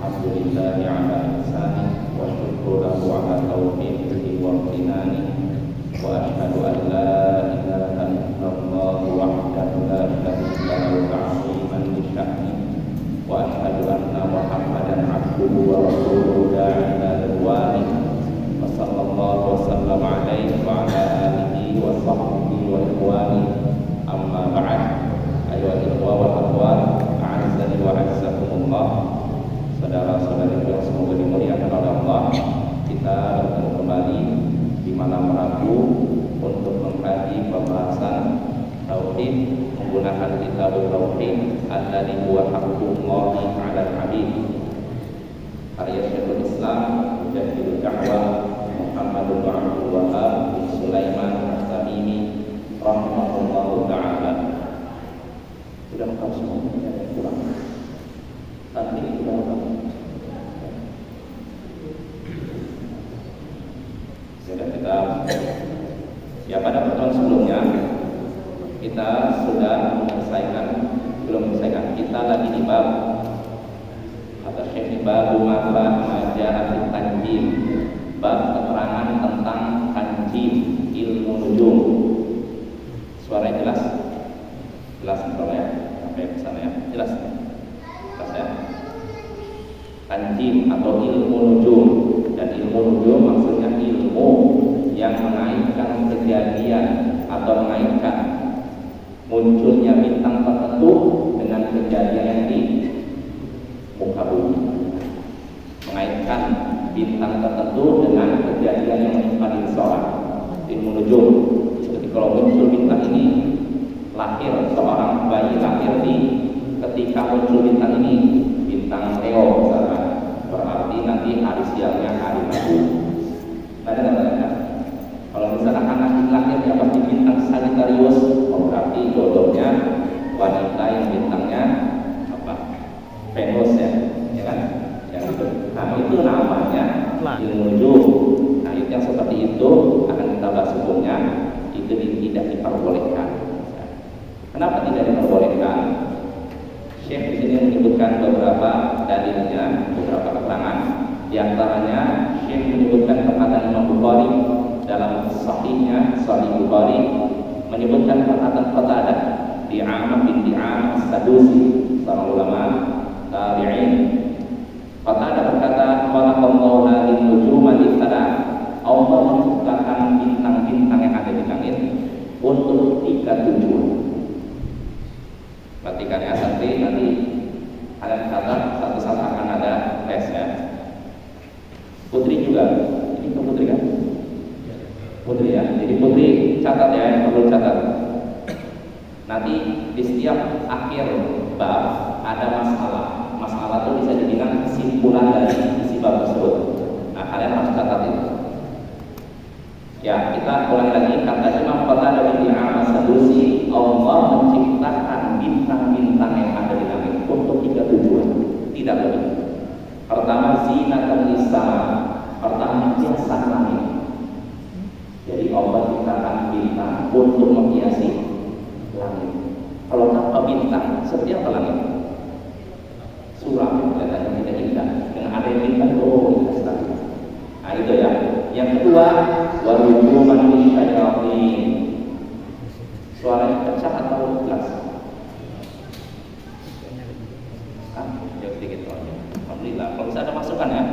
Alhamdulillahi ala ihsani wa syukru lahu ala taufiqihi wa amtinani wa ashhadu an la ilaha illallah wahdahu la syarika lahu ta'ziman li sya'ni wa ashhadu anna Muhammadan abduhu wa rasuluhu da'i ila ridwani wa sallallahu wa sallam alaihi wa ala alihi wa sahbihi wa ikhwani amma ba'd. Ayyuhal ikhwah wal akhwat, a'azzani wa a'azzakumullah. Saudara-saudari yang semoga dimuliakan oleh Allah, kita bertemu kembali di malam Rabu untuk mengkaji pembahasan tauhid menggunakan kitab tauhid alladzi huwa haqqullahi 'alal 'abid. Karya Syekhul Islam Mujaddidud Da'wah Muhammad bin Abdul Wahhab bin Sulaiman At-Tamimi rahimahullahu ta'ala. Sudah lengkap semua, ada yang kurang. Tapi sudah lengkap. Sudah kita pada pertemuan sebelumnya kita sudah belum menyelesaikan. Kita lagi di bab kata Syekh bab maja'at tanjim, bab keterangan tentang tanjim, ilmu nujum. Suaranya jelas? Jelas ya? Sampai ke sana ya? Jelas ya? Tanjim atau ilmu nujum, dan ilmu nujum maksudnya ilmu yang mengaitkan kejadian atau mengaitkan munculnya bintang tertentu dengan kejadian yang di muka bumi, mengaitkan bintang tertentu dengan kejadian yang menimpa diri seorang. Ilmu nujum, jadi kalau muncul bintang ini, lahir seorang bayi lahir di ketika muncul bintang ini, bintang Leo misalnya, berarti nanti hari sialnya hari Rabu. Ada. Kalau misalnya anak lahir dia pasti bintang Sagittarius, berarti jodohnya wanita yang bintangnya apa? Venus ya kan? Yang itu. Nah itu namanya ilmu nujum. Nah itu yang seperti itu akan kita bahas hukumnya. Itu tidak diperbolehkan. Kenapa tidak diperbolehkan? Syekh di sini menyebutkan beberapa dalilnya, beberapa keterangan. Di antaranya Syekh menyebutkan perkataan Imam Bukhari dalam sahihnya, Sahih Bukhari, menyebutkan perkataan Qatadah di Amr bin Di'am As-Sadusi, seorang ulama tabi'in. Qatadah berkata, "Khalaqallahu hadhihi nujuma li-thalath." Allah menciptakan bintang-bintang yang ada di langit untuk 3 tujuan. Perhatikan ya, nanti kalian catat, satu saat akan ada tes ya. Putri juga, ini ke Putri kan? Putri ya, jadi Putri catat ya, yang perlu catat. Nanti di setiap akhir bab ada masalah. Masalah itu bisa dibilang kesimpulan dari isi bab tersebut. Nah kalian harus catat itu. Ya, kita ulangi lagi. Kata Imam Qatadah bin Di'am As-Sadusi, Allah menciptakan bintang-bintang yang ada di langit untuk 3 tujuan, tidak lebih. Pertama, zinatul lisama, pertama hiasan langit. Jadi Allah ciptakan bintang untuk menghiasi langit. Kalau tanpa bintang, seperti apa langit? Suram, kelihatannya tidak indah. Dengan ada bintang, indah sekali. Nah itu ya. Yang kedua, warujuman lisyayatin. Suaranya pecah atau jelas? Jauh sedikit soalnya. Alhamdulillah. Kalau bisa ada masukan ya.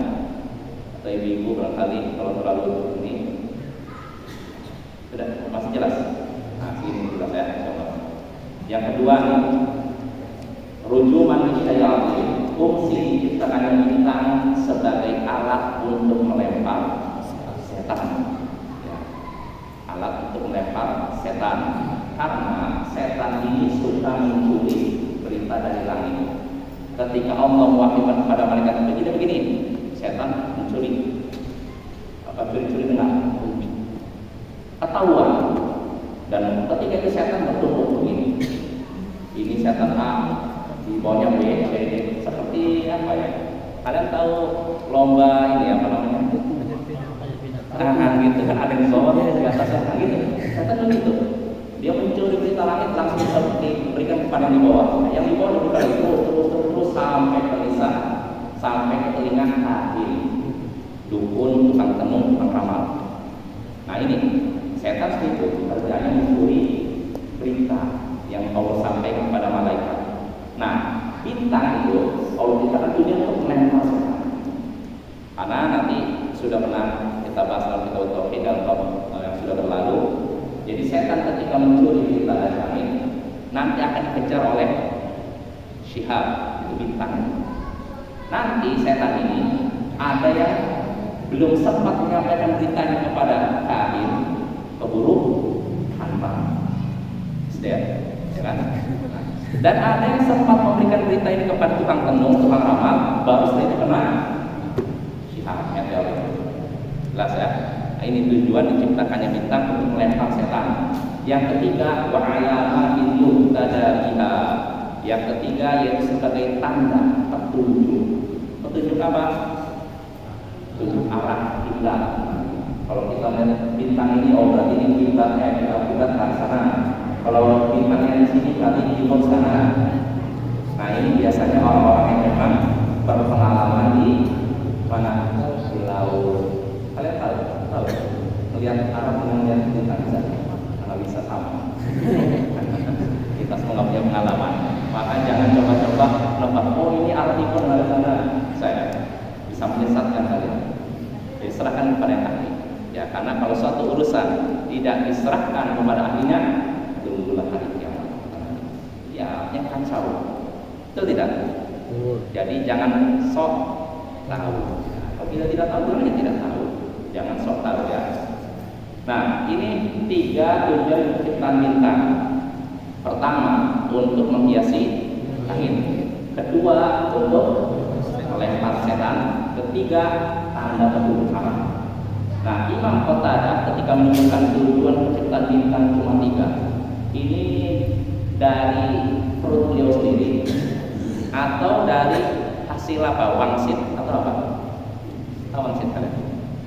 Atau ibu-ibu barangkali kalau terlalu ini sudah masih jelas. Nah, ini jelas ya. Coba. Yang kedua nih, rujuman lisyayatin. Fungsi diciptakannya bintang sebagai alat untuk melempar setan. Ya. Alat untuk melempar setan. Karena setan ini suka mencuri berita dari langit. Ketika Allah mewahyukan kepada malaikat begini, setan mencuri. Apa curi dengar? Ketahuan. Dan ketika itu setan bertumpuk begini. Ini setan A, di bawahnya B, C, D. Seperti apa ya? Kalian tahu lomba ini apa namanya? Nah, gitu kan ada di bawah, di atas gitu. Setan begitu. Dia mencuri berita langit langsung bisa diberikan kepada yang di bawah. Yang di bawah diberikan terus sampai ke lisan, sampai ke telinga kahin, dukun, tukang tenung, tukang ramal. Nah ini setan itu kerjanya mencuri berita yang Allah sampaikan kepada malaikat. Nah bintang itu Allah ciptakan dunia untuk melempar setan. Karena nanti sudah pernah kita bahas dalam kitab Tauhid dalam yang sudah berlalu. Jadi setan ketika mencuri berita dari langit nanti akan dikejar oleh syihab, itu bintang. Nanti setan ini ada yang belum sempat menyampaikan beritanya kepada kahin, keburu hantam, ya kan? Dan ada yang sempat memberikan berita ini kepada tukang tenung, tukang ramal, baru setelah itu kena syihab, meteor. Jelas ya? Nah, ini tujuan diciptakannya bintang untuk melempar setan. Yang ketiga, wa alamatin yuhtada biha. Yang ketiga yaitu sebagai tanda petunjuk. Petunjuk apa? Petunjuk arah kiblat. Kalau kita lihat bintang ini, oh berarti ini kiblatnya kiblat ke sana. Kalau bintangnya di sini berarti di sana. Nah ini biasanya orang-orang yang memang berpengalaman di mana? Di laut. Kalian tahu? Melihat arah dengan melihat bintang bisa? Nggak bisa sama. Kita semua nggak punya pengalaman. Maka jangan coba-coba nebak. Oh ini arah timur dari sana. Saya bisa menyesatkan kalian. Jadi serahkan kepada yang ahli. Ya karena kalau suatu urusan tidak diserahkan kepada ahlinya, tunggulah hari kiamat. Ya yang kacau. Betul tidak? Jadi jangan sok tahu. Kalau kita tidak tahu, kita tidak tahu. Jangan sok tahu ya. Nah ini 3 tujuan penciptaan bintang. Pertama untuk menghiasi langit. Kedua untuk melempar setan. Ketiga tanda petunjuk arah. Nah Imam Qatadah ketika menyebutkan tujuan penciptaan bintang cuma 3, ini dari perut beliau sendiri atau dari hasil apa? Wangsit atau apa? Tahu wangsit kalian?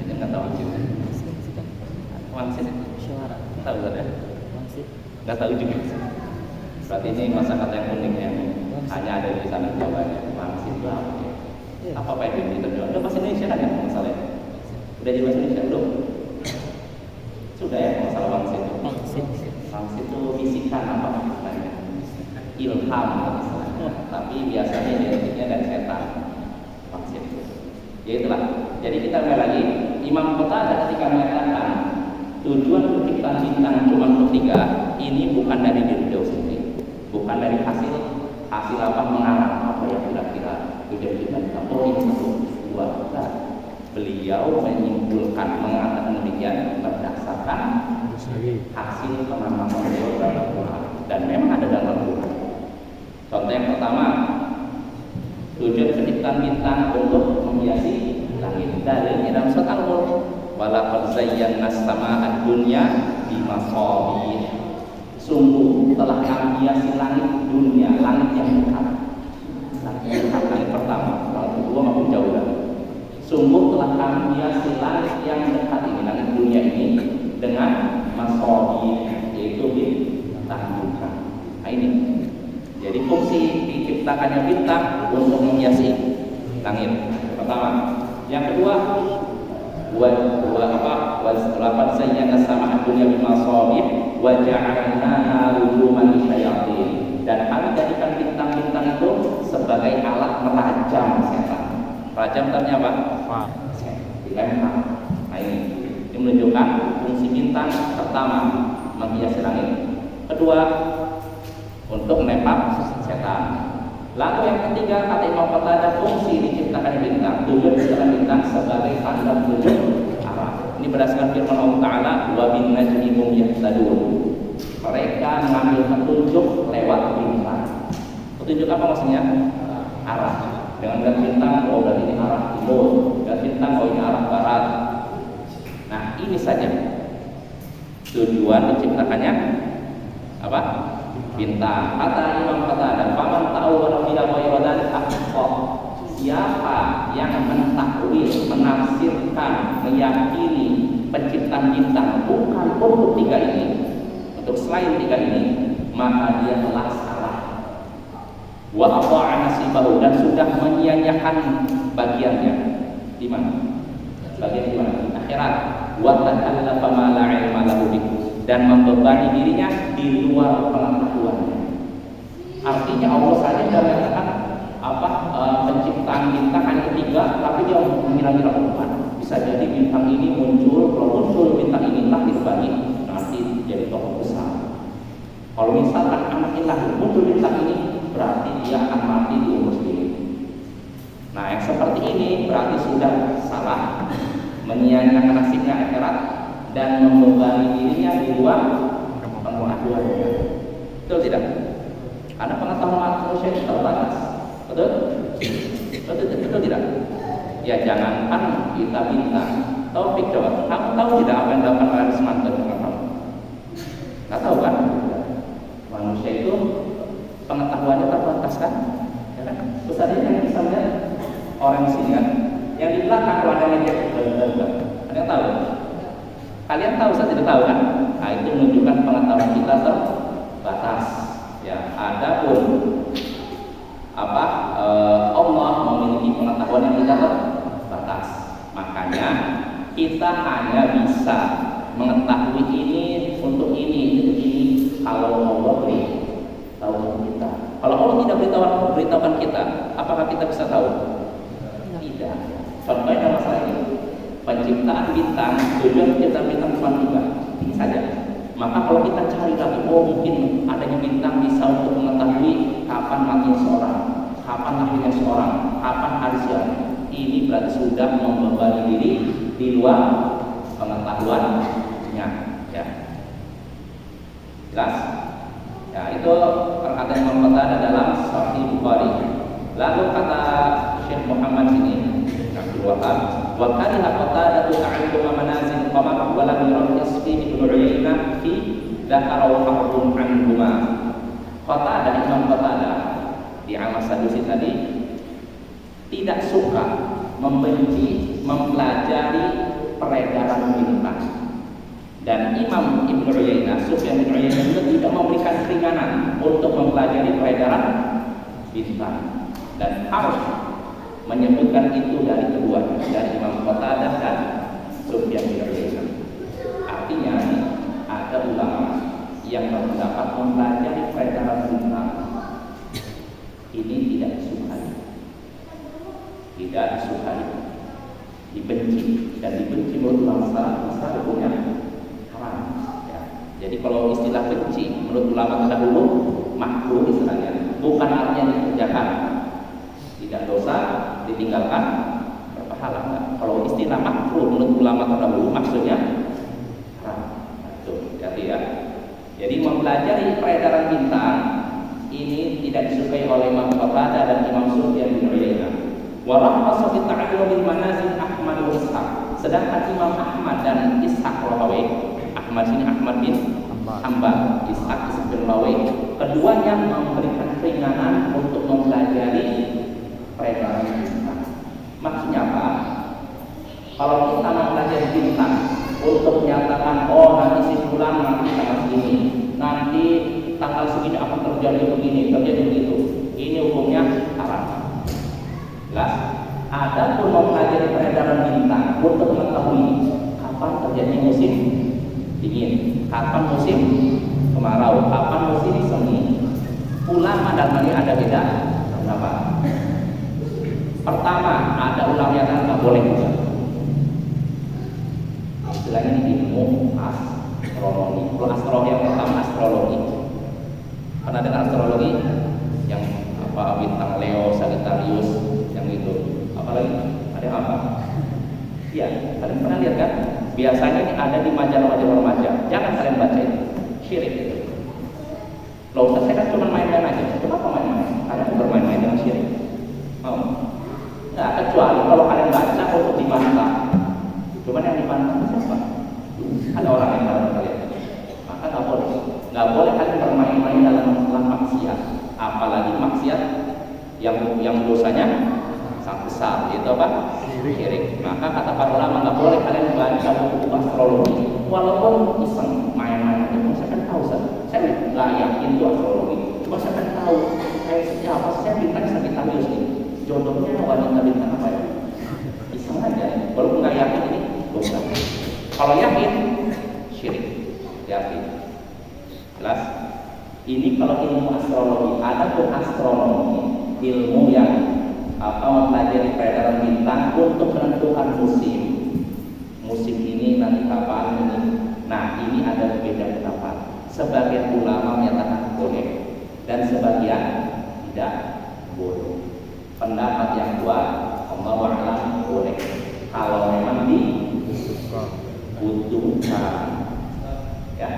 Jadi nggak tahu wangsit. Wangsit suara. Tahu nggak ya? Wangsit. Nggak tahu juga. Berarti ini masyarakat yang unik yang hanya ada di sana jawabannya. Wangsit itu apa? Apa yang diterjemahkan? Udah bahasa Indonesia kan ya masalahnya? Udah jadi bahasa Indonesia belum? Sudah ya masalah wangsit itu. Wangsit itu bisikan apa namanya? Ilham misalnya. Tapi biasanya identiknya dari setan. Wangsit. Ya itulah. Jadi kita mulai lagi. Imam Qatadah ketika mengatakan tujuan penciptaan bintang cuma untuk 3, ini bukan dari diri beliau sendiri, bukan dari hasil apa mengarang apa yang kira-kira tujuan penciptaan bintang. Oh ini 1, 2, 3. Beliau menyimpulkan mengatakan demikian berdasarkan hasil pengamatan beliau dalam Quran, dan memang ada dalam Quran. Contoh yang pertama, tujuan penciptaan bintang untuk menghiasi langit. Dalilnya dalam surat Al-Mulk. Walaqad zayyana as-samaa'a ad-dunya bimasabih. Sungguh telah kami hiasi langit dunia, langit yang dekat. Langit pertama, langit kedua maupun jauh lagi. Sungguh telah kami hiasi langit yang dekat ini, langit dunia ini dengan masabih, yaitu bintang. Nah ini. Jadi fungsi diciptakannya bintang untuk menghiasi langit. Pertama. Yang kedua, walaqad zayyana as-samaa'a ad-dunya bimasabih wa ja'alnaha rujuman lisyayatin. Dan kami jadikan bintang-bintang itu sebagai alat merajam setan. Rajam artinya apa? Dilempar. Nah ini menunjukkan fungsi bintang. Pertama, menghiasi langit. Kedua, untuk melempar setan. Lalu yang ketiga, kata Imam Qatadah, fungsi diciptakan bintang, tujuan diciptakan bintang sebagai tanda petunjuk arah. Ini berdasarkan firman Allah Ta'ala, wa bin najmi hum yahtadun. Mereka mengambil petunjuk lewat bintang. Petunjuk apa maksudnya? Arah. Dengan lihat bintang, oh berarti ini arah timur. Lihat bintang, oh ini arah barat. Nah ini saja tujuan diciptakannya apa? Bintang. Kata Imam Qatadah, faman ta'awwala fi ghayri dzalika akhta. Siapa yang mentakwil, menafsirkan, meyakini penciptaan bintang bukan untuk 3 ini, untuk selain 3 ini, maka dia telah salah. wa ata'a nasibahu, dan sudah menyia-nyiakan bagiannya. Di mana? Bagian di mana? Di akhirat. Wa takallafa ma la ilma lahu bih, dan membebani dirinya di luar pengetahuannya. Artinya Allah saja sudah mengatakan penciptaan bintang hanya ketiga, tapi dia mengira-ngira Tuhan. Bisa jadi bintang ini muncul, kalau muncul bintang inilah dibagi nanti jadi tokoh besar. Kalau misalkan anak ini lahir muncul bintang ini, berarti dia akan mati di umur segini. Nah, yang seperti ini berarti sudah salah, menyia-nyiakan nasibnya akhirat dan membebani dirinya di luar pengetahuannya. Betul tidak? Karena pengetahuan manusia itu terbatas. Betul? Betul tidak? Ya, jangankan kita bintang. Taufik, coba, kamu tahu tidak apa yang dilakukan oleh Mantan dengan kamu? Nggak tahu kan? Manusia itu pengetahuannya terbatas kan? Ya kan? Terus ada yang bisa lihat orang sini kan? Yang di belakang kalau ada yang ada yang tahu? Kalian tahu, saya tidak tahu kan? Nah, itu menunjukkan pengetahuan kita terbatas. Ya, adapun Allah memiliki pengetahuan yang tidak terbatas. Makanya kita hanya bisa mengetahui ini untuk ini kalau Allah beritahu kita. Kalau Allah tidak beritahukan kita, apakah kita bisa tahu? Tidak. Contohnya masalah ini, penciptaan bintang, tujuan penciptaan bintang cuma 3, ini saja. Maka kalau kita cari lagi, mungkin adanya bintang bisa untuk mengetahui kapan matinya seorang, kapan lahirnya seorang, kapan hari siang. Ini berarti sudah membebani diri di luar pengetahuannya. Ya. Jelas? Ya, itu perkataan Imam Qatadah dalam Sahih Bukhari. Lalu kata Syekh Muhammad sini, Abdul Wahab, wa kana Qatadah ta'alluma manazil qamar wa lam yurqis fi Ibnu Uyainah fi dzakara wa harbun anhuma. Qatadah, Imam Qatadah di Amal Sadusi tadi tidak suka, membenci, mempelajari peredaran bintang. Dan Imam Ibnu Uyainah, Sufyan bin Uyainah juga tidak memberikan keringanan untuk mempelajari peredaran bintang, dan harus menyebutkan itu dari kedua, dari Imam Qatadah dan Sufyan bin Uyainah. Artinya ada ulama yang berpendapat mempelajari peredaran bintang ini tidak disukai, dibenci, dan dibenci menurut ulama besar hukumnya haram. Ya. Jadi kalau istilah benci menurut ulama terdahulu makruh istilahnya, bukan artinya dikerjakan, tidak dosa, ditinggalkan berpahala. Enggak. Kalau istilah makruh menurut ulama terdahulu maksudnya haram. Betul, hati ya. Jadi mempelajari peredaran bintang ini tidak disukai oleh Imam Qatadah dan Imam Sufyan bin Uyainah. Wa rakhasa fi ta'allumil manazil Ahmad wa Ishaq. Sedangkan Imam Ahmad dan Ishaq Rahawai, Ahmad ini Ahmad bin Hanbal, Ishaq bin Rahawai, keduanya memberikan keringanan untuk mempelajari peredaran bintang. Maksudnya apa? Kalau kita mempelajari bintang untuk menyatakan nanti si fulan nanti tanggal segini, nanti tanggal segini akan terjadi begini, terjadi begitu, ini hukumnya haram. Jelas. Adapun mempelajari peredaran bintang untuk mengetahui kapan terjadi musim dingin, kapan musim kemarau, kapan musim semi, ulama dalam ini ada beda. Kenapa? Pertama, ada ulama yang nggak boleh juga. Istilahnya ini ilmu astrologi. Kalau astrologi yang pertama astrologi. Pernah dengar astrologi? Yang bintang Leo, Sagittarius, yang itu. Apalagi ada apa? Iya, kalian pernah lihat kan? Biasanya ini ada di majalah-majalah remaja. Jangan kalian baca itu, syirik itu. Loh, saya kan cuma main-main aja. Kenapa main-main? Kalian bermain-main dengan syirik. Mau? Nggak, kecuali kalau kalian baca untuk dibantah. Cuman yang dibantah itu siapa? Ada orang yang dalam kalian. Maka nggak boleh kalian bermain-main dalam maksiat. Apalagi maksiat yang dosanya sangat besar, yaitu apa? Syirik. Maka kata para ulama nggak boleh kalian baca buku astrologi, walaupun iseng main-main aja. Saya kan tahu, saya nggak yakin itu astrologi. Cuma saya kan tahu apa sih? Saya bintang Sagittarius nih. Jodohnya wanita bintang apa ya? Iseng aja. Walaupun nggak yakin ini, bukan. Kalau yakin, syirik. Yakin. Jelas? Ini kalau ilmu astrologi. Ada pun astronomi, ilmu yang mempelajari peredaran bintang untuk menentukan musim. Musim ini nanti kapan ini. Nah, ini ada berbeda pendapat. Sebagian ulama menyatakan boleh dan sebagian tidak boleh. Pendapat yang kuat, Allahu a'lam, boleh. Kalau memang dibutuhkan, ya.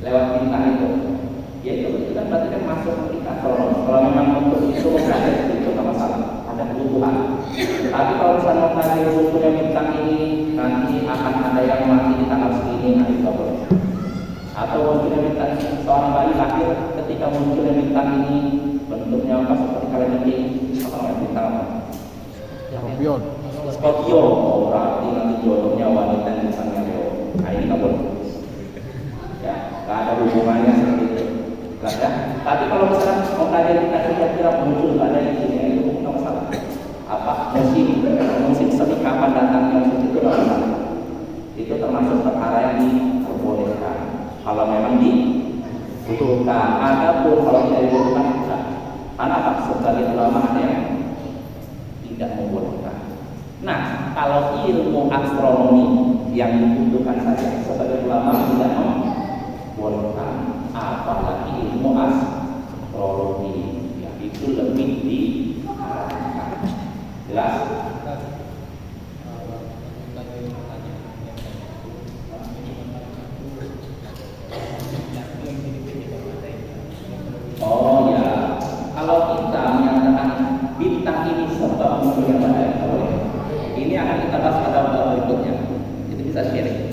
Lewat bintang itu, ya itu kan berarti kan masuk ke kita. Kalau memang untuk itu itu nggak masalah, ada kebutuhan. Tapi kalau misalnya tadi munculnya bintang ini nanti akan ada yang mati di tanggal segini, nah itu boleh. Atau munculnya bintang ini seorang bayi lahir ketika munculnya bintang ini bentuknya apa seperti kalender apa namanya bintang apa? Scorpio. Scorpio, oh, berarti nanti jodohnya wanita yang misalnya Leo. Nah ini nggak boleh. Ya, nggak ada hubungannya seperti itu. Nggak ada. Tapi kalau misalnya mau kajian kita kira-kira muncul nggak ada di sini, itu nggak masalah. Apa musim semi kapan datangnya musim itu nggak masalah. Itu termasuk perkara yang diperbolehkan. Kalau memang dibutuhkan, adapun kalau tidak dibutuhkan, karena apa? Sebagian ulama ada yang tidak membolehkan. Nah, kalau ilmu astronomi yang dibutuhkan saja, sebagian ulama tidak membolehkan. Apalagi ilmu astrologi, ya itu lebih diharamkan. Jelas? Oh ya, kalau kita menyatakan bintang ini sebab munculnya badai, ini akan kita bahas pada bab berikutnya. Itu bisa sharing.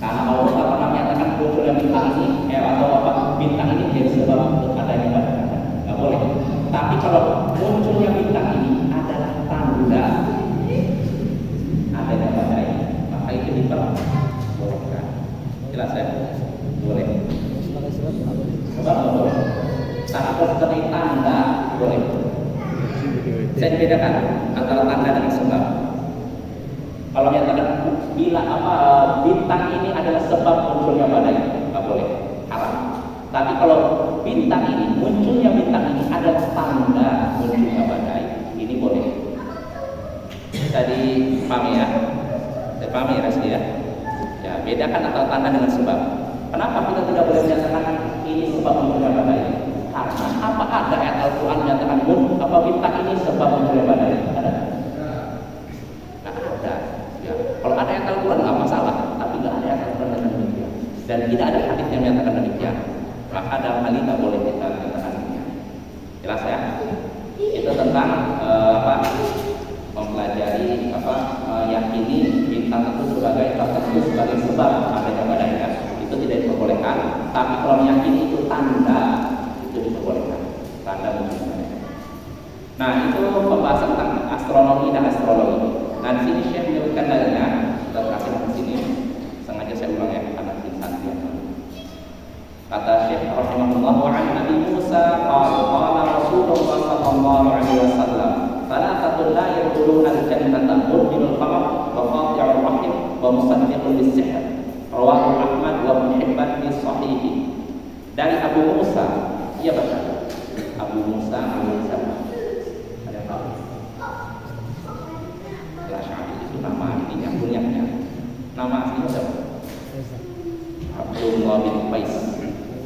Karena Allah nggak pernah menyatakan munculnya bintang ini, atau apa bintang ini jadi sebab untuk adanya badai, nggak boleh. Tapi kalau munculnya bintang ini adalah tanda adanya badai, maka itu diperbolehkan. Jelas ya? Boleh. Sebab boleh. Tanpa sebagai tanda boleh. Saya bedakan antara tanda dengan sebab. Kalau menyatakan bila bintang ini adalah sebab munculnya badai, nggak boleh, haram. Tapi kalau bintang ini munculnya bintang ini adalah tanda munculnya badai, ini boleh. Bisa dipahami ya? Dipahami ya, Rizky ya? Ya, bedakan antara tanda dengan sebab. Kenapa kita tidak boleh menyatakan ini sebab munculnya badai? Karena apa ada ayat Al-Quran menyatakan bintang ini sebab munculnya badai? Ada? Nggak ada. Ya. Kalau ada ayat Al-Quran nggak masalah, tapi nggak ada ayat Al-Quran dengan demikian. Dan tidak ada hadis yang menyatakan demikian. Maka dalam hal ini nggak boleh kita katakan demikian. Jelas ya? Itu tentang mempelajari meyakini bintang itu sebagai tertentu sebagai sebab adanya badai. Itu tidak diperbolehkan. Tapi kalau meyakini itu tanda, itu diperbolehkan. Tanda munculnya. Nah itu pembahasan tentang astronomi dan astrologi. Nah di sini Syekh menyebutkan dalilnya. Kita kasih di sini. Sengaja saya ulang ya karena singkat dia. Kata Syekh rahimahullah wa an Nabi Musa qala Rasulullah sallallahu alaihi wasallam thalathatul la yadkhuluna al-jannata mudminul khamr wa qati'ur rahim wa musaddiqun bis-sihr. Rawahu Ahmad wa Ibnu Hibban fi sahihi. Dari Abu Musa, ia berkata, Abu Musa siapa? Ada yang tahu? Al-Asy'ari itu nama ininya, kunyahnya. Nama aslinya siapa? Abdullah bin Qais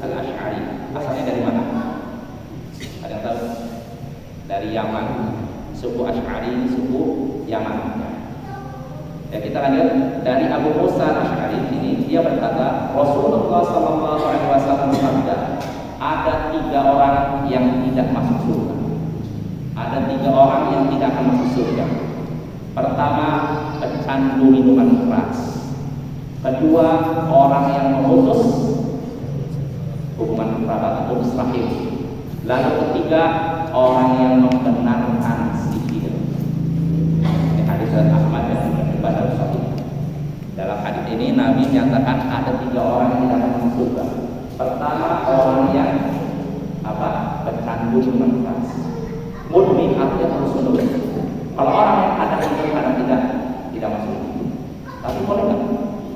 Al-Asy'ari. Asalnya dari mana? Ada yang tahu? Dari Yaman. Suku Asy'ari, suku Yaman. Ya kita lanjut dari Abu Musa Al-Asy'ari ini dia berkata Rasulullah sallallahu alaihi wasallam bersabda ada 3 orang yang tidak masuk surga. Ada 3 orang yang tidak akan masuk surga. Pertama, pecandu minuman keras. Kedua, orang yang memutus hubungan kerabat atau rahim. Lalu ketiga, orang yang membenarkan sihir. Ini hadis dari Ahmad dan Ibnu Hibban. Dalam hadis ini Nabi menyatakan ada 3 orang yang tidak akan masuk surga. Pertama, orang yang pecandu minuman keras. Mudmin artinya terus menerus. Kalau orang yang kadang tidak masuk. Tapi boleh nggak?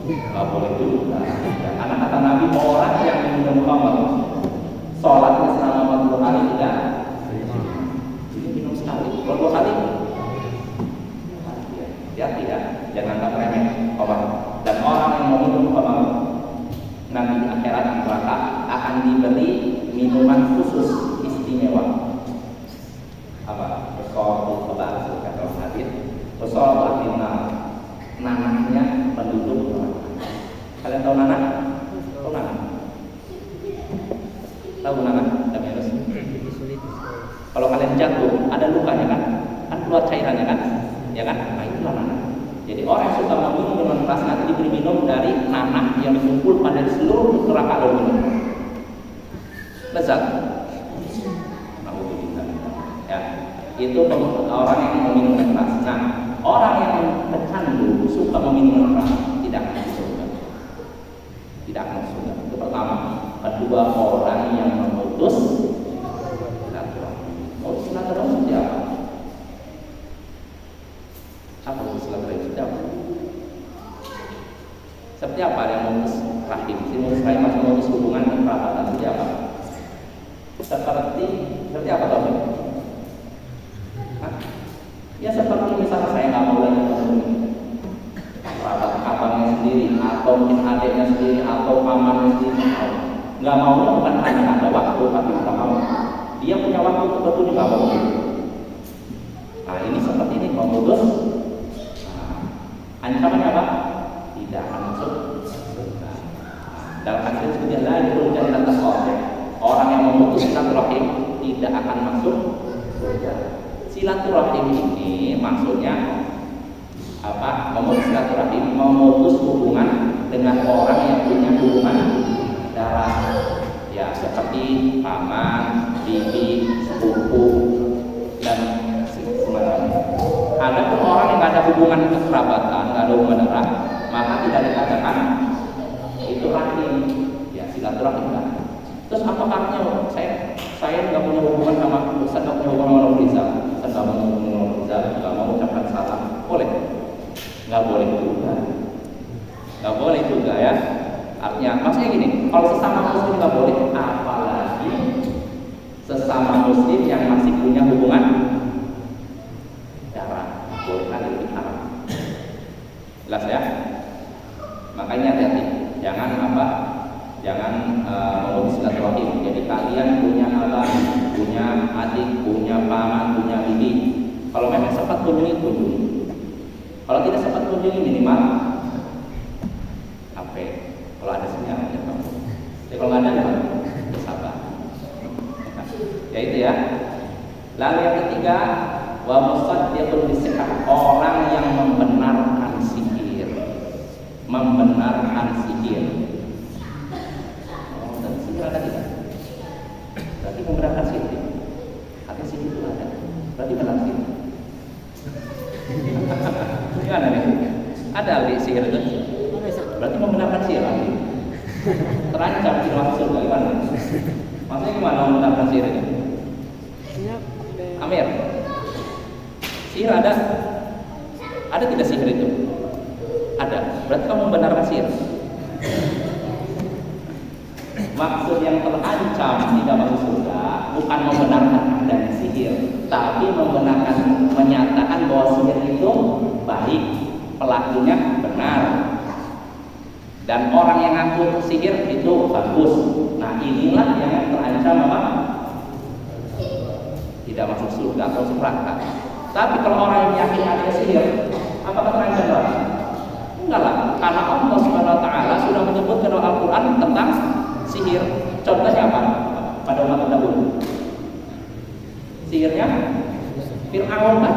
Nggak boleh juga. Karena kata Nabi, orang yang minum khamr, sholatnya selama 40 hari tidak. Jadi minum sekali, kalau 2 kali. Hati-hati ya, jangan anggap remeh khamr. Dan orang yang mau minum khamr nanti di akhirat di neraka akan diberi minuman khusus istimewa. Apa? Pesawat kata orang hadis. Pesawat nanahnya penduduk neraka. Kalian tahu nanah? Tahu nanah? Tahu nanah? Kalau kalian jatuh, ada lukanya kan? Kan keluar cairannya kan? Ya kan? Nah itulah nanah. Jadi orang yang suka meminum minuman keras nanti diberi minum dari nanah yang dikumpul pada seluruh neraka dunia. Lezat. Ya, itu orang yang meminum minuman keras. Nah, orang yang pecandu suka meminum minuman keras tidak akan masuk surga. Tidak akan masuk surga. Itu pertama. Kedua, orang yang memutus silaturahmi. Oh, silaturahmi seperti apa? Apa itu silaturahmi seperti apa? Seperti apa yang memutus rahim? Memutus rahim atau memutus hubungan kekerabatan seperti apa? Seperti apa tahu? Ya seperti misalnya saya nggak mau lagi ketemu kerabat abangnya sendiri, atau mungkin adiknya sendiri, atau pamannya sendiri. Nggak maunya bukan hanya ada waktu, tapi nggak mau. Dia punya waktu tertentu juga nggak mau. Nah ini seperti ini memutus. Ancamannya apa? Tidak akan masuk surga. Dalam hadis disebutkan la yadkhulul jannata qati'. Orang yang memutus silaturahim tidak akan masuk surga. Silaturahim ini maksudnya apa? Memutus silaturahim, memutus hubungan dengan orang yang punya hubungan darah, ya seperti paman, bibi, sepupu dan semacamnya. Ada pun orang yang nggak ada hubungan kekerabatan, nggak ada hubungan darah, maka tidak dikatakan itu rahim, ya silaturahim kan. Terus apakah artinya saya nggak punya hubungan sama Ustaz, nggak punya hubungan sama Rizal, Ustaz nggak mau hubungan sama Rizal, nggak mau ucapkan salam, boleh? Nggak boleh juga, nggak boleh juga ya. Artinya maksudnya gini, kalau sesama muslim nggak boleh, apalagi sesama muslim yang masih punya hubungan darah, boleh kan lebih haram. Jelas ya? Makanya hati-hati, jangan memutus silaturahim. Jadi kalian punya abang, punya adik, punya paman, punya bibi. Kalau memang sempat kunjungi. Kalau tidak sempat kunjungi minimal HP. Kalau ada sinyal ya Pak. Jadi kalau nggak ada ya sabar. Ya itu ya. Lalu yang ketiga, wa musaddiqun bisihah, orang yang membenarkan sihir. Dan sihir ada tidak? Berarti membenarkan sihir. Ada sihir itu ada. Berarti benar sihir. Gimana nih? Ada sihir itu? Berarti membenarkan sihir lagi. Terancam di luar surga gimana? Maksudnya gimana membenarkan sihir ini? Amir, sihir ada? Ada tidak sihir itu? Ada. Berarti kamu membenarkan sihir. Maksud yang terancam tidak masuk surga bukan membenarkan adanya sihir, tapi membenarkan, menyatakan bahwa sihir itu baik, pelakunya benar, dan orang yang ngaku sihir itu bagus. Nah inilah yang terancam apa? Tidak masuk surga atau neraka. Tapi kalau orang yang yakin ada sihir, apakah terancam neraka? Enggak lah, karena Allah Subhanahu wa taala sudah menyebutkan dalam Al-Qur'an tentang sihir. Contohnya apa? Pada umat terdahulu. Sihirnya Fir'aun kan?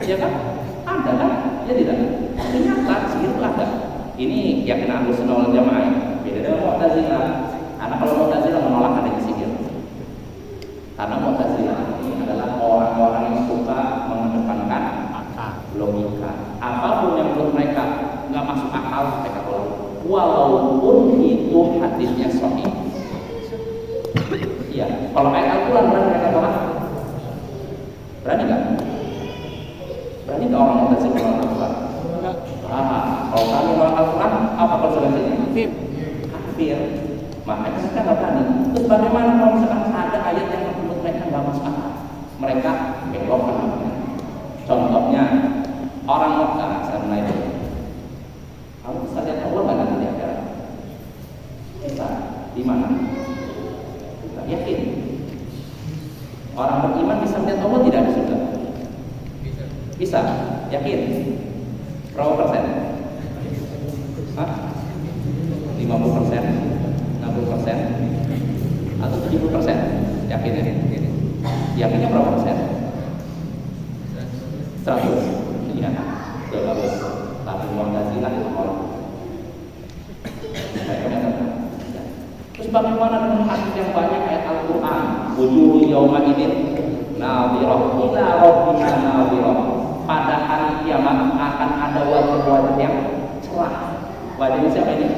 Ya kan? Ada kan? Ya tidak. Ternyata sihir itu ada. Ini keyakinan Ahlussunnah wal Jamaah. Beda dengan Mu'tazilah. Karena kalau Mu'tazilah menolak adanya sihir. Karena Mu'tazilah ini adalah orang-orang yang suka mengedepankan logika. Apapun yang menurut mereka nggak masuk akal, mereka walaupun itu hadisnya sahih. Iya, kalau ayat Al-Quran berani mereka tolak? Berani nggak? Berani nggak orang Mu'tazilah menolak Al-Quran? Kalau kami menolak Al-Quran, apa konsekuensinya? Kafir. Makanya mereka nggak berani. Terus bagaimana kalau misalkan ada ayat yang menurut mereka nggak masuk akal? Mereka belokkan namanya. Contohnya orang Mekah sana itu. Kamu bisa lihat Allah nggak nanti di akhirat? Bisa. Di mana? Kita yakin. Orang beriman bisa melihat Allah tidak di surga? Bisa. Yakin? Berapa persen? 50%, 60%, atau 70%? Yakin ya? Yakinnya berapa persen? 100. Iya, sudah bagus. Tapi Mu'tazilah itu orang. Terus bagaimana dengan hadis yang banyak ayat Al-Quran? Wujuhu yawma idin nadhirah ila rabbiha nadhirah. Pada hari kiamat akan ada wajah-wajah yang cerah. Wajahnya siapa ini?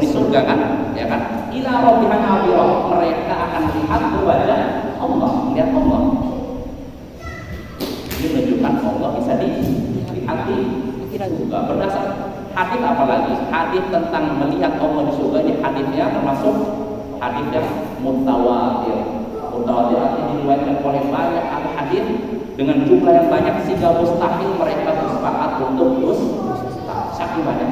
Di surga kan? Ya kan? Ila rabbiha nadhirah. Mereka akan melihat wajah Allah, melihat Allah. Ini menunjukkan Allah bisa dilihat di surga. Berdasar hadis apalagi? Hadis tentang melihat Allah di surga ini hadisnya termasuk hadis yang mutawatir. Mutawatir artinya diriwayatkan oleh banyak ahli hadis dengan jumlah yang banyak sehingga mustahil mereka bersepakat untuk saking banyak.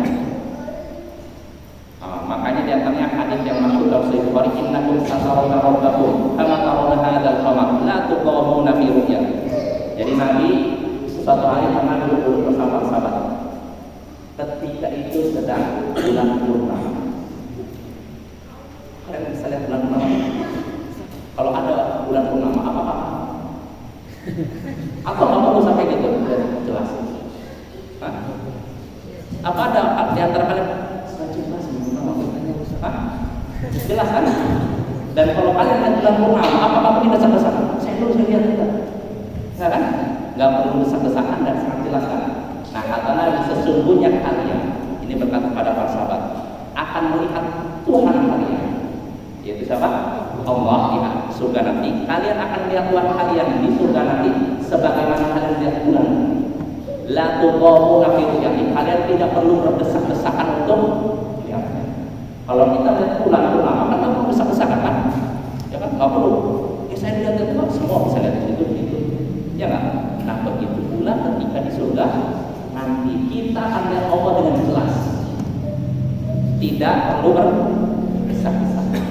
Makanya di antaranya hadis yang masyhur dalam Sahih Bukhari, innakum satarawna rabbakum kama tarawna hadzal qamar la tuqamuna fi ru'yah. Jadi Nabi suatu hari pernah duduk bersama sahabat. Ketika itu sedang bulan purnama. Kalian bisa lihat bulan purnama? Kalau ada bulan purnama, apa? Atau kamu mau sampai gitu? Jelas. Hah? Apa ada di antara kalian? Jelas jelas kan? Dan kalau kalian lihat bulan purnama, apa kamu tidak desak-desakan? Saya lihat kita. Enggak kan? Enggak perlu desak-desakan dan sangat jelas kan? Nah, kata Nabi, sesungguhnya kalian, ini berkata kepada para sahabat, akan melihat Tuhan kalian, yaitu siapa? Allah di surga nanti. Kalian akan melihat Tuhan kalian di surga nanti, sebagaimana kalian lihat bulan. La tuqamuna fi ru'yati. Kalian tidak perlu berdesak-desakan untuk melihatnya. Kalau kita lihat bulan purnama, kan nggak perlu desak-desakan kan? Ya kan? Nggak perlu. Ya saya lihat itu, semua bisa lihat di situ gitu. Ya nggak? Nah begitu pula ketika di surga nanti kita akan lihat Allah dengan jelas, tidak perlu berdesak-desakan.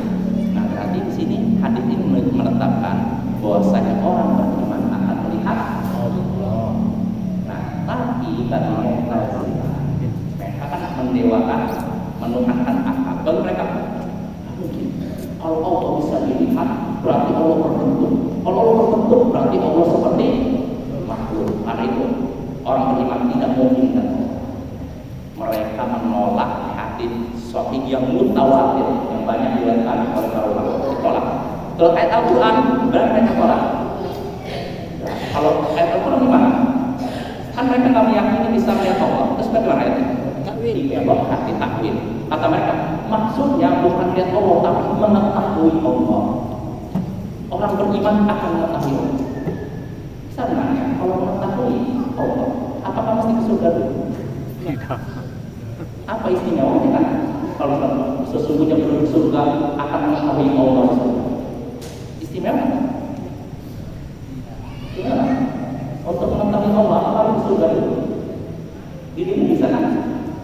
Nah berarti di sini hadis ini menetapkan bahwasanya orang beriman akan melihat Allah. Nah tapi bagi Mu'tazilah, mereka kan mendewakan, menuhankan akal. Bagi mereka mungkin kalau Allah bisa dilihat berarti Allah terbentuk. Kalau Allah terbentuk berarti Allah seperti makhluk. Karena itu orang beriman tidak mungkin kan? Mereka menolak hadis sahih yang mutawatir yang banyak diriwayatkan oleh para ulama. Ditolak. Kalau ayat Al-Quran berarti mereka tolak. Nah, kalau ayat Al-Quran gimana? Kan mereka nggak meyakini bisa melihat Allah. Terus bagaimana ayatnya? Dibelok hati takwil. Kata mereka maksudnya bukan lihat Allah tapi mengetahui Allah. Orang beriman akan mengetahui Allah. Sebenarnya kalau mengetahui Allah, apakah mesti ke surga dulu? Tidak. Apa istimewanya kan? Kalau sesungguhnya penduduk surga akan mengetahui Allah. Istimewa? Gimana? Untuk mengetahui Allah, apakah ke surga dulu? Di sini bisa kan?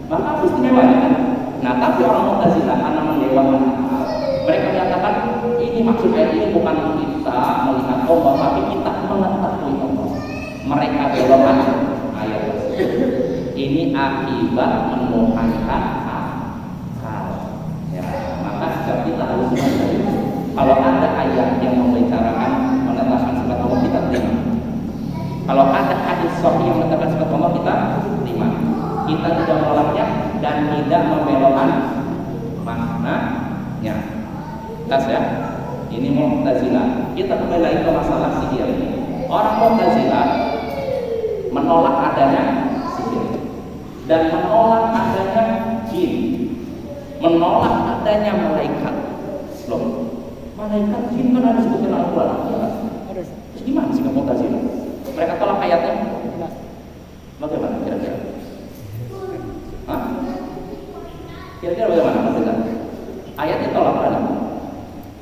Maka apa istimewanya kan? Nah, tapi orang Mu'tazilah karena mendewakan akal, mereka menyatakan ini maksudnya ini bukan kita melihat Allah, tapi kita mengetahui Allah. Mereka belokkan ayat tersebut. Ini akibat menuhankan akal. Ya, maka setiap kita harus mengetahui. Kalau ada ayat yang membicarakan menetapkan sifat Allah, kita terima. Kalau ada hadis sahih yang menetapkan sifat Allah, kita terima. Kita tidak menolaknya dan tidak membelokkan maknanya. Tas ya. Ini Mu'tazilah. Kita kembali lagi ke masalah sihir. Orang Mu'tazilah menolak adanya sihir dan menolak adanya jin. menolak adanya malaikat. Loh, malaikat jin kan ada disebutkan Al-Quran, ya kan? Terus gimana sih kamu kasih? Mereka tolak ayatnya? Bagaimana kira-kira? Hah? Kira-kira bagaimana maksudnya? Ayatnya tolak kan?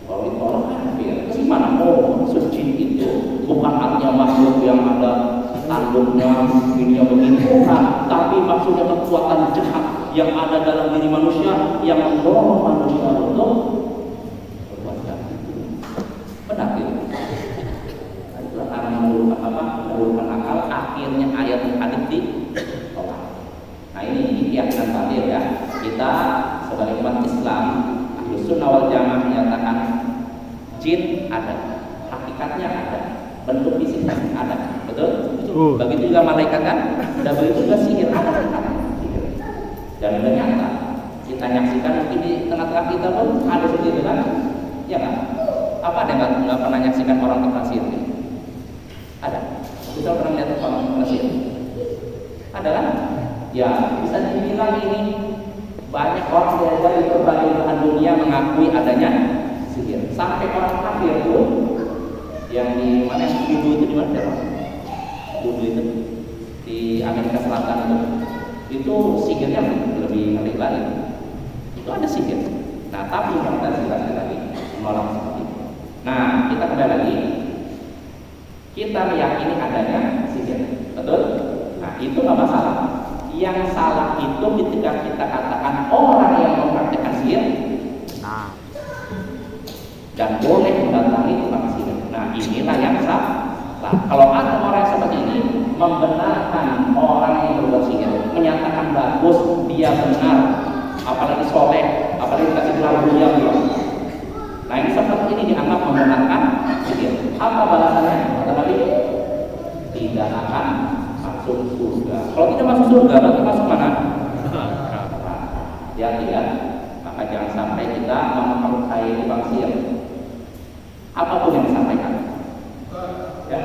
Kalau ditolak kafir, terus gimana? Oh, maksud jin itu bukan artinya makhluk yang ada tanduknya, ininya begini, bukan. Tapi maksudnya kekuatan jahat yang ada dalam diri manusia yang mendorong manusia untuk berbuat jahat. Benar itu. Itulah karena menurunkan akal, akhirnya ayat hadis ditolak. Nah ini keyakinan batil ya. Kita sebagai umat Islam, Ahlus Sunnah wal Jamaah menyatakan jin ada, hakikatnya ada, bentuk fisiknya ada, betul? Begitu juga malaikat kan, dan begitu juga sihir ada. Dan udah nyata, kita nyaksikan mungkin di tengah-tengah kita pun ada seperti itu kan, ya kan? Apa ada nggak pernah nyaksikan orang tukang sihir? Ada. Kita pernah lihat orang tukang sihir? Ada kan? Ya, bisa dibilang ini banyak orang dari berbagai belahan dunia mengakui adanya sihir. Sampai orang kafir pun yang di mana yang dulu itu di mana ya? Dulu itu di Amerika Selatan itu sihirnya lebih ngeri lagi. Itu ada sihir. Nah, tapi yang kita jelaskan lagi menolak seperti itu. Nah, kita kembali lagi. Kita meyakini adanya sihir, betul? Nah, itu nggak masalah. Yang salah itu ketika kita katakan orang yang mempraktikkan sihir, dan boleh mendatangi tukang sihir. Nah, inilah yang salah. Kalau ada orang seperti ini membenarkan orang yang berbuat sihir, menyatakan bagus, dia benar, apalagi soleh, apalagi dikasih gelar mulia belum. Nah, ini seperti ini dianggap membenarkan sihir. Apa balasannya? Kata Nabi, tidak akan masuk surga. Kalau tidak masuk surga, berarti masuk mana? Ya tidak. Maka jangan sampai kita mempercayai tukang sihir. Apapun yang disampaikan. Ya.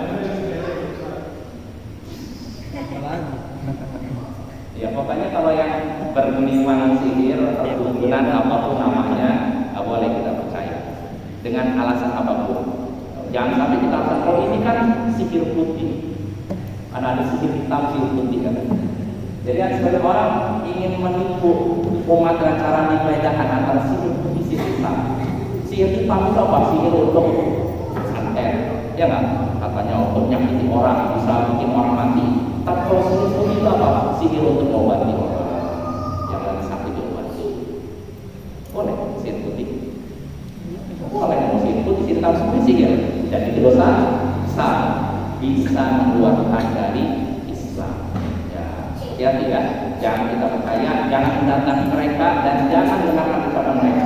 Ya pokoknya kalau yang bergelimang sihir, perdukunan apapun namanya, nggak boleh kita percaya dengan alasan apapun. Jangan sampai kita alasan kalau ini kan sihir putih, karena ada sihir hitam, sihir putih kan. Jadi ada sebagian orang ingin menipu umat dengan cara membedakan antara sihir putih, sihir hitam. Sihir hitam itu apa? Sihir untuk santet, ya nggak? Katanya untuk nyakiti orang, bisa bikin orang mati. Tapi kalau sihir putih itu apa? Sihir untuk mengobati orang yang lagi sakit diobati. Boleh sihir putih. Boleh sihir putih, sihir hitam semuanya sihir. Dan itu dosa besar, bisa mengeluarkan dari Islam. Ya, tidak. Jangan kita percaya, jangan mendatangi mereka dan jangan dengarkan ucapan mereka.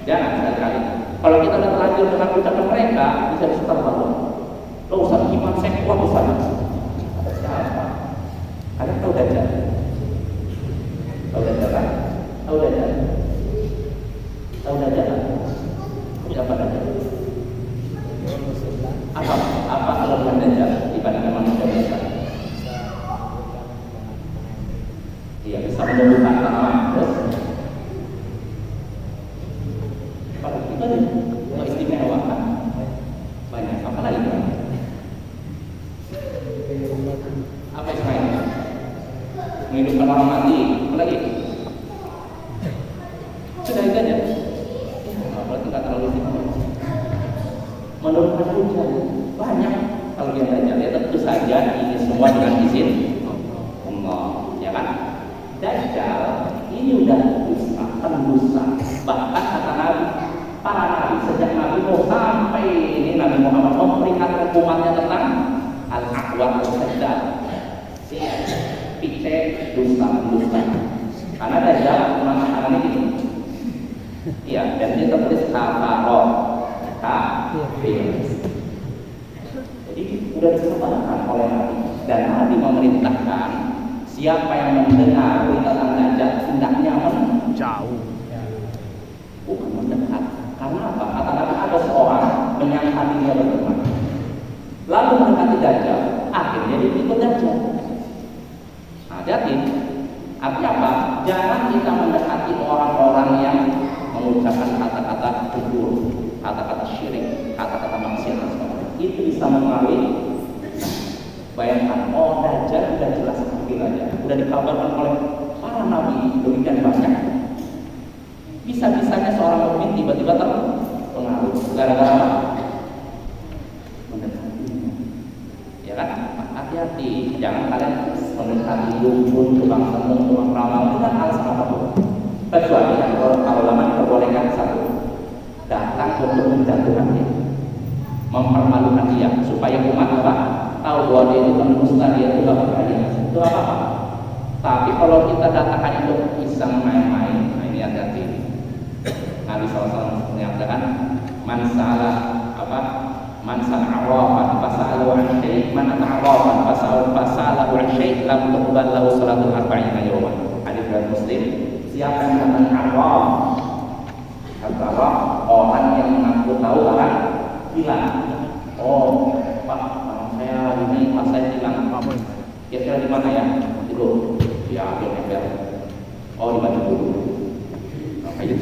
Jangan sekali-kali. Kalau kita sudah terlanjur dengan ucapan mereka, bisa terbang. Lo usah gimana saya kuat di sana. Siapa? Ada tahu Dajjal? Tahu Dajjal kan? Tahu Dajjal? Tahu Dajjal? Siapa Dajjal? Apa kelebihan Dajjal dibandingkan manusia biasa? Iya, bisa menumbuhkan tanaman. Terus pada kita mengistimewakan banyak. Apa lagi? Apa yang lain? Menghidupkan orang mati. Apa lagi? Sudah itu aja. Berarti nggak terlalu istimewa. Menurunkan hujan banyak. Kalau dia tanya, ya tentu saja ini semua dengan izin Allah, ya kan? Dajjal ini udah dusta, pendusta. Bahkan kata Nabi, para nabi sejak Nabi Nuh sampai ini Nabi Muhammad memperingatkan umatnya tentang al-aqwat al-dajjal, si pice dusta. Karena Dajjal mengatakan ini, iya, dan dia tertulis kafaro, kafir. Jadi sudah disebarkan oleh Nabi dan Nabi memerintahkan siapa yang mendengar berita tentang Dajjal hendaknya menjauh, bukan mendekat. Karena apa? Kata Nabi ada seorang menyangka dirinya berteman, lalu mendekati Dajjal, akhirnya dia ikut Dajjal. Nah, jadi artinya apa? Jangan kita mendekati orang-orang yang mengucapkan kata-kata kufur, kata-kata syirik, kata-kata maksiat dan sebagainya. Itu bisa mempengaruhi. Bayangkan, oh Dajjal sudah jelas kafir aja, sudah dikabarkan oleh para nabi demikian banyak. Bisa-bisanya seorang mukmin tiba-tiba terpengaruh gara-gara apa? Mendekatinya. Ya kan? Hati-hati, jangan kalian mendekati dukun, tukang tenung, tukang ramal, itu kan alasan apapun. Kecuali yang para ulama diperbolehkan satu, datang untuk menjatuhkan dia, mempermalukan dia, supaya umat apa? Tahu bahwa dia itu pendusta, dia itu gak berdaya, itu apa-apa. Tapi kalau kita datangkan itu iseng main-main, nah ini hati-hati. Nabi SAW menyatakan, man salah apa? Man sana'arafan fasa'alu an syai' man ta'arafan fasa'alu an syai' lam tuqbal lahu salatul arba'ina yawman. Hadis riwayat Muslim. Siapa yang datang araf? Araf orang yang mengaku tahu barang hilang. Oh, Pak, saya ini pas saya hilang. Kira-kira di mana ya? Itu. Ya, dia oh, di baju dulu. Apa itu?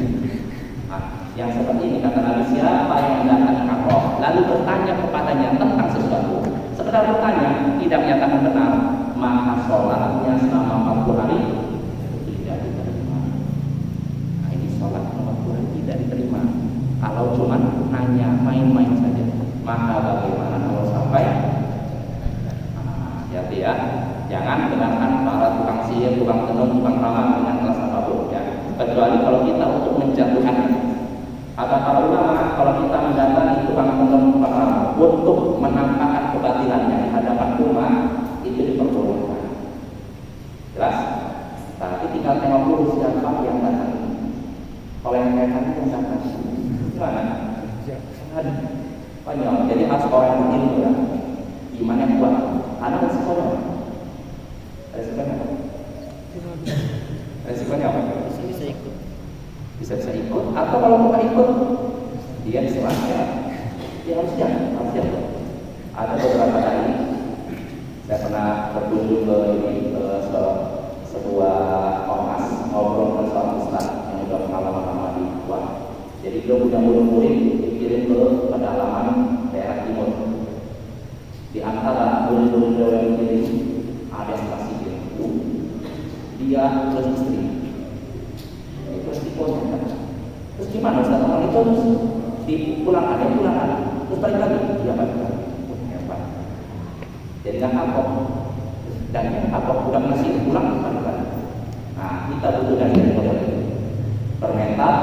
Nah, yang seperti ini kata Nabi, siapa yang mendatangi Araf lalu bertanya kepadanya tentang sesuatu, sekedar bertanya, tidak menyatakan benar, maka sholatnya selama 40 hari tidak diterima. Nah, ini sholat 40 hari tidak diterima. Kalau cuma nanya, main-main saja, maka bagaimana kalau sampai? Hati-hati ya, jangan dengarkan para tukang sihir, tukang tenung, tukang ramal dengan alasan apapun ya. Kecuali kalau kita untuk menjatuhkannya. Kata para ulama, kalau kita mendatangi tukang tenung, tukang ramal untuk menampakkan kebatilannya di hadapan umat, itu diperbolehkan. Jelas? Tapi tinggal tengok dulu siapa yang datang. Kalau yang datang yang datang, gimana? Banyak. Jadi harus orang yang berilmu ya, iman yang kuat. Ada resikonya. Resikonya apa? Resikonya apa? Bisa ikut. Bisa ikut. Atau kalau bukan ikut, dia diselamatkan. Dia harus jangan. Ada beberapa kali saya pernah berkunjung ke sebuah ormas ngobrol dengan seorang ustaz yang sudah pengalaman lama di luar. Jadi dia punya murid-murid dikirim ke pedalaman daerah timur. Di antara murid-murid yang dikirim ada yang kasih dia terus istri. Terus diponya. Terus gimana Ustaz? Orang itu terus dipulang ada, terus balik lagi, dia balik lagi. Hebat. Jadi kan kapok. Dan yang kapok udah masih pulang balik lagi. Nah, kita butuh dari model ini. Bermental,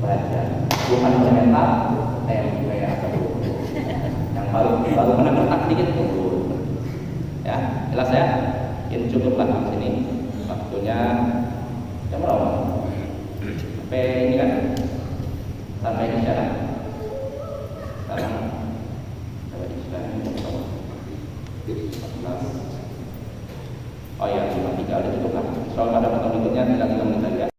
baca. Bukan bermental, tempe atau yang baru pernah bertak dikit dulu. Ya, jelas ya. Ini cukuplah di sini. Waktunya jam berapa? Sampai ini kan? Sampai isyarat. Sekarang sampai isyarat ini berapa? 14. Oh iya, cuma 3 ada cukup lah. Soal pada pertemuan berikutnya tinggal 3 menit lagi.